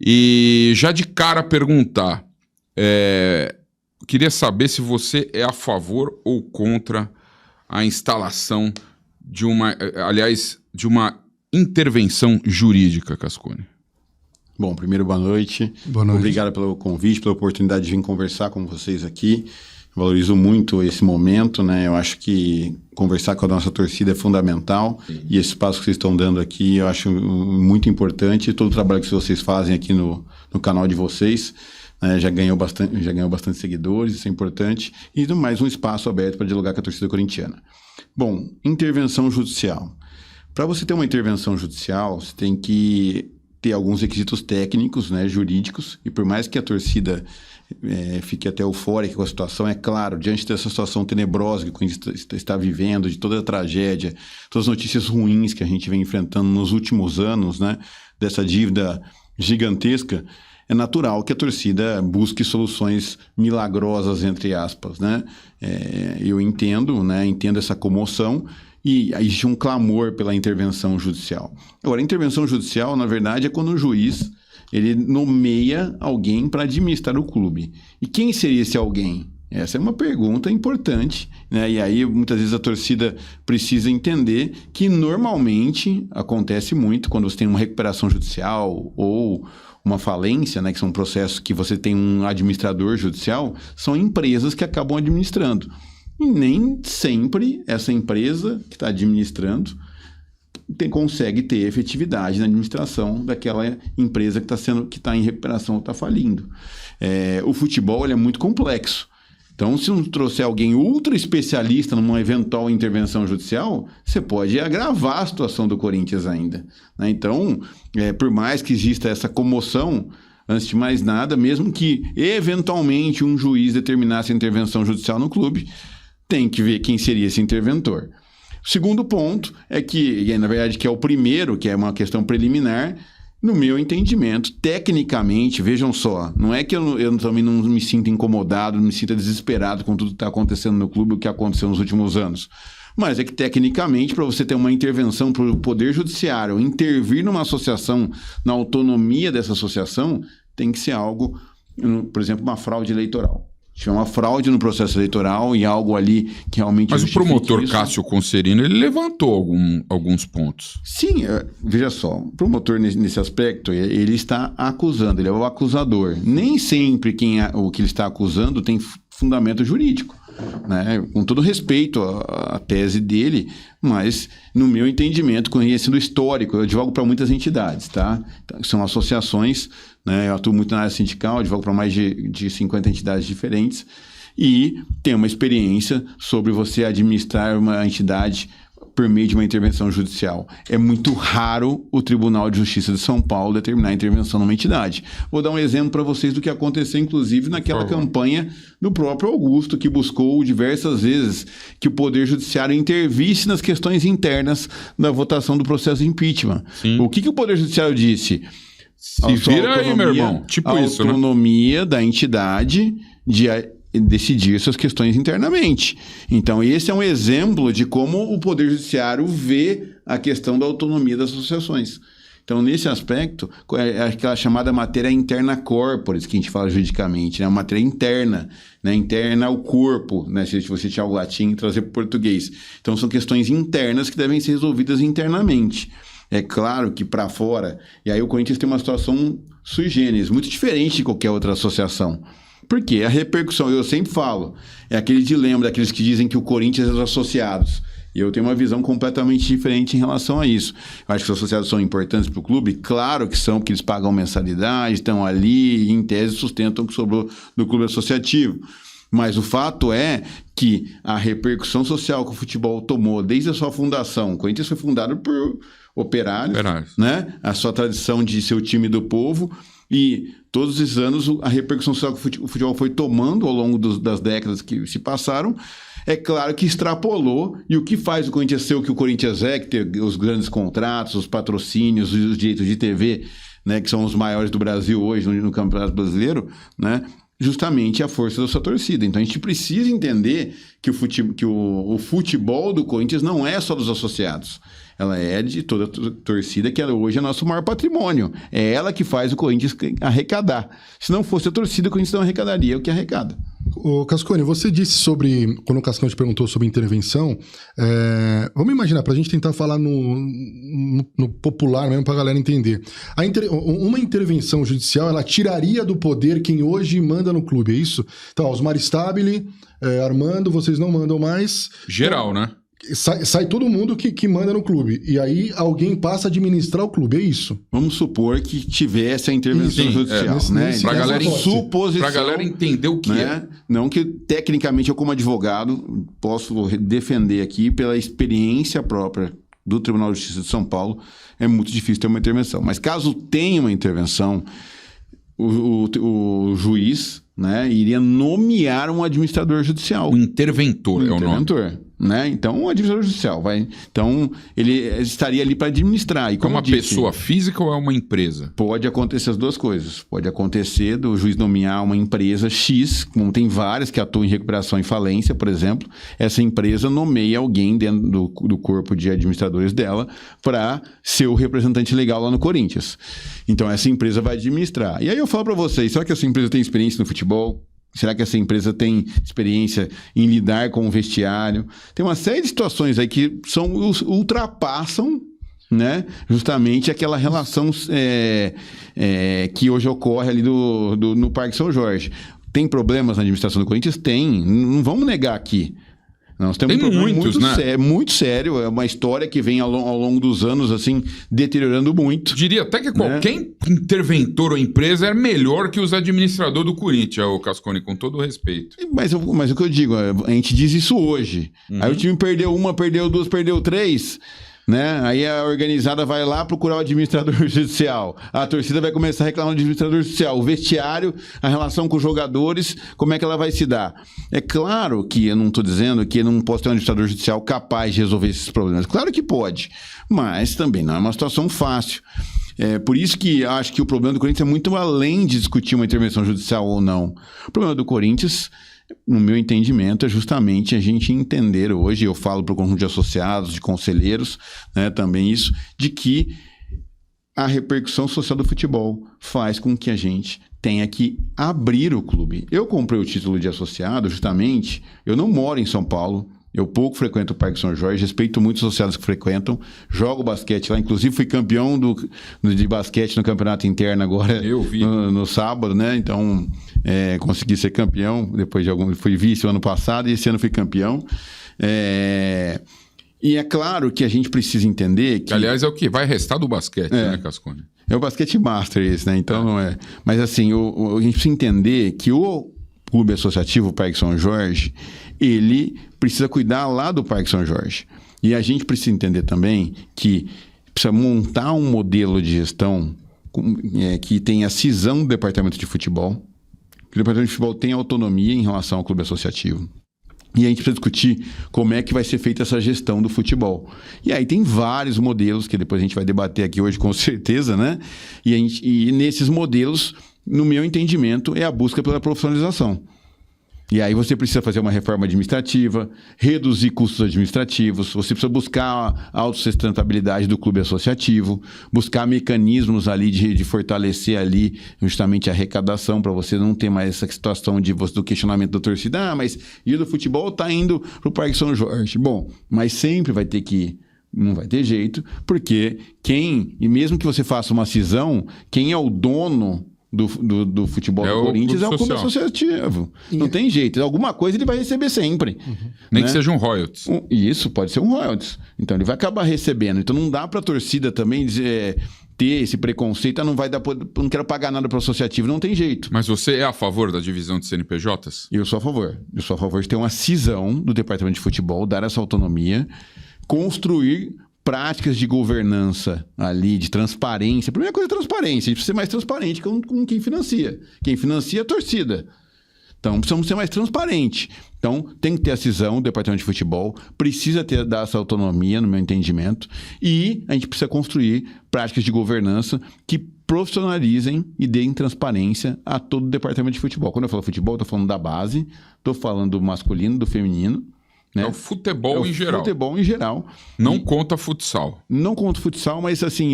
E já de cara perguntar, queria saber se você é a favor ou contra a instalação de uma intervenção jurídica, Cascone. Bom, primeiro, boa noite. Boa noite. Obrigado pelo convite, pela oportunidade de vir conversar com vocês aqui. Valorizo muito esse momento, né? Eu acho que conversar com a nossa torcida é fundamental. Sim. E esse espaço que vocês estão dando aqui, eu acho muito importante. Todo o trabalho que vocês fazem aqui no canal de vocês, né? Já ganhou bastante seguidores, isso é importante. E mais um espaço aberto para dialogar com a torcida corintiana. Bom, intervenção judicial. Para você ter uma intervenção judicial, você tem que ter alguns requisitos técnicos, né, jurídicos, e por mais que a torcida fique até eufórica com a situação, é claro, diante dessa situação tenebrosa que o Corinthians está vivendo, de toda a tragédia, todas as notícias ruins que a gente vem enfrentando nos últimos anos, né, dessa dívida gigantesca, é natural que a torcida busque soluções milagrosas, entre aspas, né? Eu entendo, né, entendo essa comoção, e existe um clamor pela intervenção judicial. Agora, a intervenção judicial, na verdade, é quando o juiz ele nomeia alguém para administrar o clube. E quem seria esse alguém? Essa é uma pergunta importante, né? E aí, muitas vezes, a torcida precisa entender que, normalmente, acontece muito quando você tem uma recuperação judicial ou uma falência, né, que são processos que você tem um administrador judicial, são empresas que acabam administrando. E nem sempre essa empresa que está administrando consegue ter efetividade na administração daquela empresa que está em recuperação ou está falindo. O futebol ele é muito complexo. Então, se não trouxer alguém ultra especialista numa eventual intervenção judicial, você pode agravar a situação do Corinthians ainda, né? Então, por mais que exista essa comoção, antes de mais nada, mesmo que eventualmente um juiz determinasse a intervenção judicial no clube, tem que ver quem seria esse interventor. O segundo ponto é que, na verdade, que é o primeiro, que é uma questão preliminar, no meu entendimento, tecnicamente, vejam só, não é que eu também não me sinta incomodado, não me sinta desesperado com tudo que está acontecendo no clube, o que aconteceu nos últimos anos. Mas é que, tecnicamente, para você ter uma intervenção para o Poder Judiciário, intervir numa associação, na autonomia dessa associação, tem que ser algo, por exemplo, uma fraude eleitoral. Se tiver uma fraude no processo eleitoral e algo ali que realmente... Mas o promotor Cássio Concerino, ele levantou alguns pontos. Sim, veja só, o promotor nesse aspecto, ele está acusando, ele é o acusador. Nem sempre o que ele está acusando tem fundamento jurídico, né? Com todo respeito à tese dele, mas no meu entendimento, conhecendo o histórico, eu advogo para muitas entidades, tá? São associações, né? Eu atuo muito na área sindical, advogo para mais de 50 entidades diferentes e tenho uma experiência sobre você administrar uma entidade por meio de uma intervenção judicial. É muito raro o Tribunal de Justiça de São Paulo determinar a intervenção numa entidade. Vou dar um exemplo para vocês do que aconteceu, inclusive, naquela campanha do próprio Augusto, que buscou diversas vezes que o Poder Judiciário intervisse nas questões internas da votação do processo de impeachment. Sim. O que o Poder Judiciário disse? Se vira aí, meu irmão. Tipo isso, né? Autonomia da entidade de decidir suas questões internamente. Então, esse é um exemplo de como o Poder Judiciário vê a questão da autonomia das associações. Então, nesse aspecto, é aquela chamada matéria interna corporis, que a gente fala juridicamente, né? A matéria interna, né? Interna ao corpo, né? Se você tirar o latim e trazer para o português. Então, são questões internas que devem ser resolvidas internamente. É claro que para fora, e aí o Corinthians tem uma situação sui generis, muito diferente de qualquer outra associação. Porque a repercussão, eu sempre falo, é aquele dilema daqueles que dizem que o Corinthians é dos associados. E eu tenho uma visão completamente diferente em relação a isso. Eu acho que os associados são importantes para o clube, claro que são, porque eles pagam mensalidade, estão ali e, em tese, sustentam o que sobrou do clube associativo. Mas o fato é que a repercussão social que o futebol tomou desde a sua fundação, o Corinthians foi fundado por operários, né? A sua tradição de ser o time do povo, e todos esses anos a repercussão social que o futebol foi tomando ao longo das décadas que se passaram, é claro que extrapolou, e o que faz o Corinthians ser o que o Corinthians é, que tem os grandes contratos, os patrocínios, os direitos de TV, né, que são os maiores do Brasil hoje no Campeonato Brasileiro, né? Justamente a força da sua torcida. Então a gente precisa entender que o futebol do Corinthians não é só dos associados. ela é de toda a torcida, que hoje é nosso maior patrimônio. É ela que faz o Corinthians arrecadar. Se não fosse a torcida, o Corinthians não arrecadaria o que arrecada. Ô Cascone, você disse sobre, quando o Cascone te perguntou sobre intervenção, vamos imaginar, para a gente tentar falar no popular mesmo, para a galera entender. Uma intervenção judicial, ela tiraria do poder quem hoje manda no clube, é isso? Então, Osmar Stabile, Armando, vocês não mandam mais. Geral, né? Sai todo mundo que manda no clube. E aí alguém passa a administrar o clube, é isso? Vamos supor que tivesse a intervenção judicial, né? Pra galera, suposição, pra galera entender o que é. Não que, tecnicamente, eu como advogado, posso defender aqui pela experiência própria do Tribunal de Justiça de São Paulo, é muito difícil ter uma intervenção. Mas caso tenha uma intervenção, o juiz, né, iria nomear um administrador judicial. O interventor é o nome. Né? Então, o administrador judicial Então, ele estaria ali para administrar. E é uma pessoa física ou é uma empresa? Pode acontecer as duas coisas. Pode acontecer do juiz nomear uma empresa X, como tem várias que atuam em recuperação e falência, por exemplo. Essa empresa nomeia alguém dentro do corpo de administradores dela para ser o representante legal lá no Corinthians. Então, essa empresa vai administrar. E aí eu falo para vocês, será que essa empresa tem experiência no futebol? Será que essa empresa tem experiência em lidar com o vestiário? Tem uma série de situações aí que ultrapassam, né, justamente aquela relação que hoje ocorre ali no Parque São Jorge. Tem problemas na administração do Corinthians? Tem. Não vamos negar aqui. Nós temos um problema muito sério. É uma história que vem ao longo dos anos, assim, deteriorando muito. Diria até que qualquer interventor ou empresa é melhor que os administradores do Corinthians, o Cascone, com todo o respeito. Mas o que eu digo, a gente diz isso hoje. Aí o time perdeu uma, perdeu duas, perdeu três, né? Aí a organizada vai lá procurar o administrador judicial. A torcida vai começar a reclamar do administrador judicial. O vestiário, a relação com os jogadores, como é que ela vai se dar? É claro que eu não estou dizendo que não posso ter um administrador judicial capaz de resolver esses problemas. Claro que pode, mas também não é uma situação fácil. Por isso que acho que o problema do Corinthians é muito além de discutir uma intervenção judicial ou não. O problema do Corinthians, no meu entendimento, é justamente a gente entender hoje, eu falo para o conjunto de associados, de conselheiros, né, também isso, de que a repercussão social do futebol faz com que a gente tenha que abrir o clube. Eu comprei o título de associado justamente, eu não moro em São Paulo, eu pouco frequento o Parque São Jorge, respeito muito os associados que frequentam, jogo basquete lá, inclusive fui campeão de basquete no campeonato interno agora, no sábado, né? Então, consegui ser campeão, depois fui vice o ano passado e esse ano fui campeão. E é claro que a gente precisa entender que... Aliás, é o que vai restar do basquete, né, Cascone? É o basquete master esse, né? Então, não é... Mas assim, a gente precisa entender que o clube associativo, o Parque São Jorge, ele precisa cuidar lá do Parque São Jorge. E a gente precisa entender também que precisa montar um modelo de gestão que tenha cisão do departamento de futebol, que o departamento de futebol tenha autonomia em relação ao clube associativo. E a gente precisa discutir como é que vai ser feita essa gestão do futebol. E aí tem vários modelos que depois a gente vai debater aqui hoje com certeza, né? E nesses modelos, no meu entendimento, é a busca pela profissionalização. E aí você precisa fazer uma reforma administrativa, reduzir custos administrativos, você precisa buscar a autossustentabilidade do clube associativo, buscar mecanismos ali de fortalecer ali justamente a arrecadação para você não ter mais essa situação do questionamento da torcida. Mas e do futebol está indo para o Parque São Jorge. Bom, mas sempre vai ter que... Não vai ter jeito, porque e mesmo que você faça uma cisão, quem é o dono do futebol do Corinthians é o clube associativo. Não tem jeito. Alguma coisa ele vai receber sempre. Nem que seja um royalties. Isso, pode ser um royalties. Então ele vai acabar recebendo. Então não dá para a torcida também ter esse preconceito. Não quero pagar nada para o associativo. Não tem jeito. Mas você é a favor da divisão de CNPJs? Eu sou a favor. Eu sou a favor de ter uma cisão do departamento de futebol, dar essa autonomia, construir práticas de governança ali, de transparência. A primeira coisa é transparência. A gente precisa ser mais transparente com quem financia. Quem financia é a torcida. Então, precisamos ser mais transparente. Então, tem que ter a cisão do departamento de futebol, precisa dar essa autonomia, no meu entendimento, e a gente precisa construir práticas de governança que profissionalizem e deem transparência a todo o departamento de futebol. Quando eu falo futebol, estou falando da base, estou falando do masculino, do feminino, Né? É o futebol em geral. Futebol em geral. Não conta futsal. Não conto futsal, mas assim,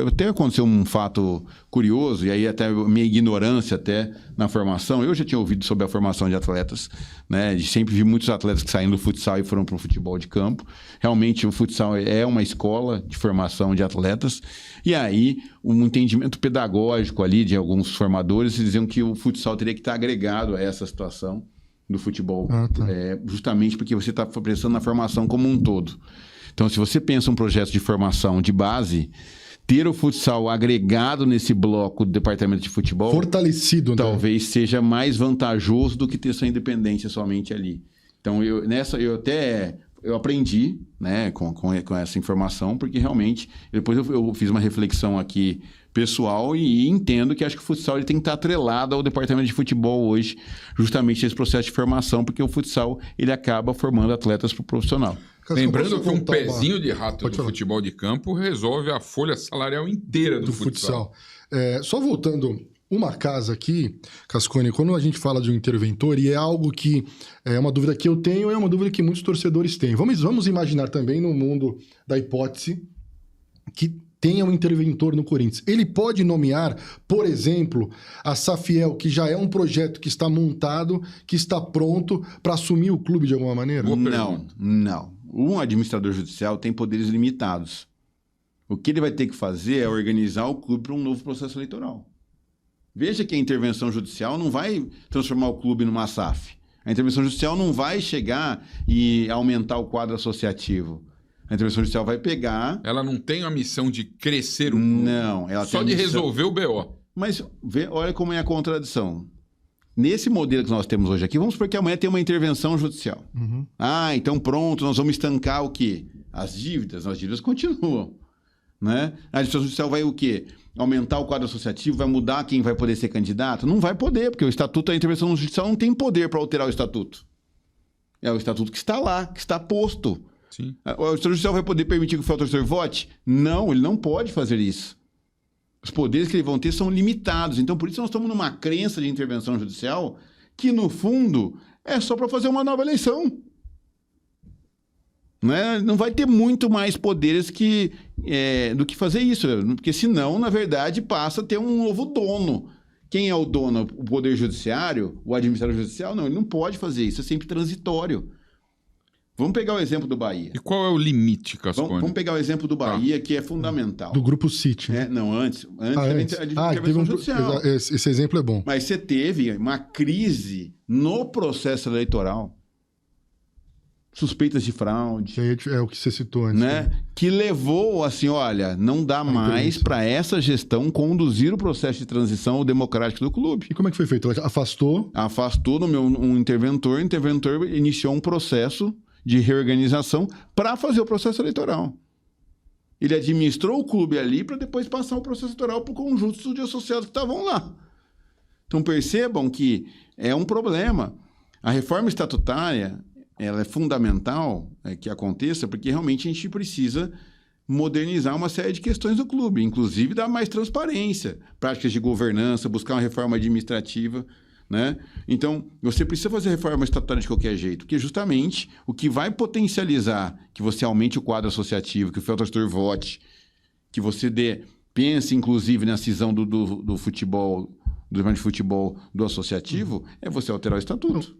até aconteceu um fato curioso, e aí até minha ignorância até na formação, eu já tinha ouvido sobre a formação de atletas, né? Sempre vi muitos atletas que saíram do futsal e foram para o futebol de campo. Realmente o futsal é uma escola de formação de atletas, e aí um entendimento pedagógico ali de alguns formadores diziam que o futsal teria que estar agregado a essa situação do futebol, justamente porque você está pensando na formação como um todo. Então, se você pensa um projeto de formação de base, ter o futsal agregado nesse bloco do departamento de futebol... Fortalecido, né? Talvez seja mais vantajoso do que ter sua independência somente ali. Então, eu aprendi, né, com essa informação, porque realmente, depois eu fiz uma reflexão aqui pessoal e entendo que acho que o futsal ele tem que estar atrelado ao departamento de futebol hoje, justamente esse processo de formação, porque o futsal ele acaba formando atletas para o profissional. Lembrando que um pezinho de rato do futebol de campo resolve a folha salarial inteira do futsal. Só voltando uma casa aqui, Cascone, quando a gente fala de um interventor, e é algo que é uma dúvida que eu tenho, é uma dúvida que muitos torcedores têm. Vamos imaginar também no mundo da hipótese que tenha um interventor no Corinthians. Ele pode nomear, por exemplo, a Safiel, que já é um projeto que está montado, que está pronto para assumir o clube de alguma maneira? Não. Um administrador judicial tem poderes limitados. O que ele vai ter que fazer é organizar o clube para um novo processo eleitoral. Veja que a intervenção judicial não vai transformar o clube numa SAF. A intervenção judicial não vai chegar e aumentar o quadro associativo. A intervenção judicial vai pegar... Ela não tem a missão de crescer o clube. Não. Ela só tem de resolver o BO. Mas olha como é a contradição. Nesse modelo que nós temos hoje aqui, vamos supor que amanhã tem uma intervenção judicial. Uhum. Então pronto, nós vamos estancar o quê? As dívidas continuam. Né? A intervenção judicial vai o quê? Aumentar o quadro associativo, vai mudar quem vai poder ser candidato? Não vai poder, porque o estatuto da intervenção judicial não tem poder para alterar o estatuto. É o estatuto que está lá, que está posto. Sim. O Estado Judicial vai poder permitir que o torcedor vote? Não, ele não pode fazer isso. Os poderes que ele vão ter são limitados. Então, por isso nós estamos numa crença de intervenção judicial que, no fundo, é só para fazer uma nova eleição. Né? Não vai ter muito mais poderes do que fazer isso. Porque, senão, na verdade, passa a ter um novo dono. Quem é o dono? O Poder Judiciário? O administrador judicial? Não, ele não pode fazer isso. É sempre transitório. Vamos pegar o exemplo do Bahia. E qual é o limite, Cascone? Vamos pegar o exemplo do Bahia, que é fundamental. Do Grupo City. Não, antes a intervenção judicial. Esse exemplo é bom. Mas você teve uma crise no processo eleitoral. Suspeitas de fraude. É o que você citou antes. Né? Que levou assim, olha, não dá mais para essa gestão conduzir o processo de transição democrático do clube. E como é que foi feito? Ela afastou? Afastou um interventor. O interventor iniciou um processo de reorganização para fazer o processo eleitoral. Ele administrou o clube ali para depois passar o processo eleitoral para o conjunto de associados que estavam lá. Então percebam que é um problema. A reforma estatutária ela é fundamental que aconteça porque realmente a gente precisa modernizar uma série de questões do clube, inclusive dar mais transparência, práticas de governança, buscar uma reforma administrativa. Né? Então, você precisa fazer reforma estatutária de qualquer jeito, porque justamente o que vai potencializar que você aumente o quadro associativo, que o torcedor vote, que você pense, inclusive, na cisão do futebol, do futebol do associativo, é você alterar o estatuto.